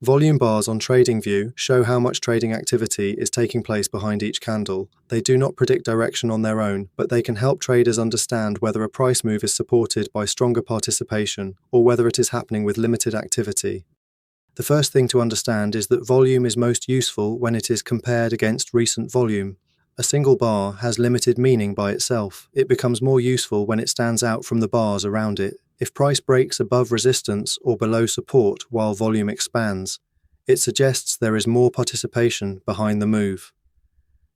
Volume bars on TradingView show how much trading activity is taking place behind each candle. They do not predict direction on their own, but they can help traders understand whether a price move is supported by stronger participation or whether it is happening with limited activity. The first thing to understand is that volume is most useful when it is compared against recent volume. A single bar has limited meaning by itself. It becomes more useful when it stands out from the bars around it. If price breaks above resistance or below support while volume expands, it suggests there is more participation behind the move.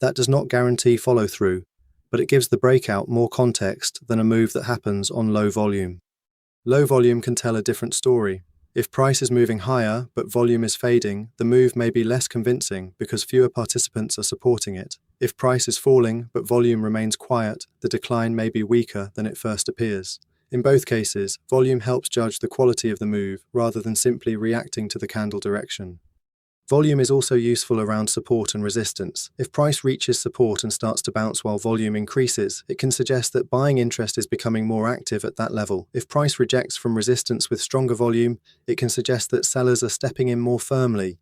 That does not guarantee follow-through, but it gives the breakout more context than a move that happens on low volume. Low volume can tell a different story. If price is moving higher but volume is fading, the move may be less convincing because fewer participants are supporting it. If price is falling but volume remains quiet, the decline may be weaker than it first appears. In both cases, volume helps judge the quality of the move rather than simply reacting to the candle direction. Volume is also useful around support and resistance. If price reaches support and starts to bounce while volume increases, it can suggest that buying interest is becoming more active at that level. If price rejects from resistance with stronger volume, it can suggest that sellers are stepping in more firmly.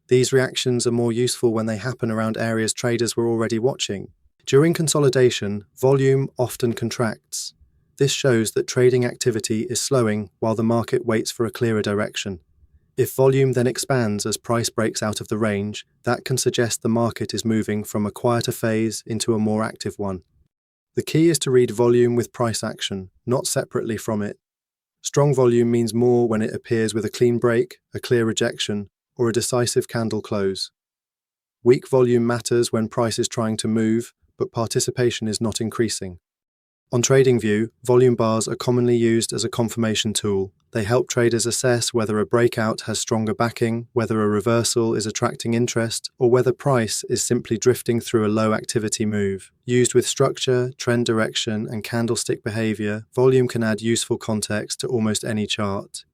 These reactions are more useful when they happen around areas traders were already watching. During consolidation, volume often contracts. This shows that trading activity is slowing while the market waits for a clearer direction. If volume then expands as price breaks out of the range, that can suggest the market is moving from a quieter phase into a more active one. The key is to read volume with price action, not separately from it. Strong volume means more when it appears with a clean break, a clear rejection, or a decisive candle close. Weak volume matters when price is trying to move, but participation is not increasing. On TradingView, volume bars are commonly used as a confirmation tool. They help traders assess whether a breakout has stronger backing, whether a reversal is attracting interest, or whether price is simply drifting through a low activity move. Used with structure, trend direction, and candlestick behavior, volume can add useful context to almost any chart.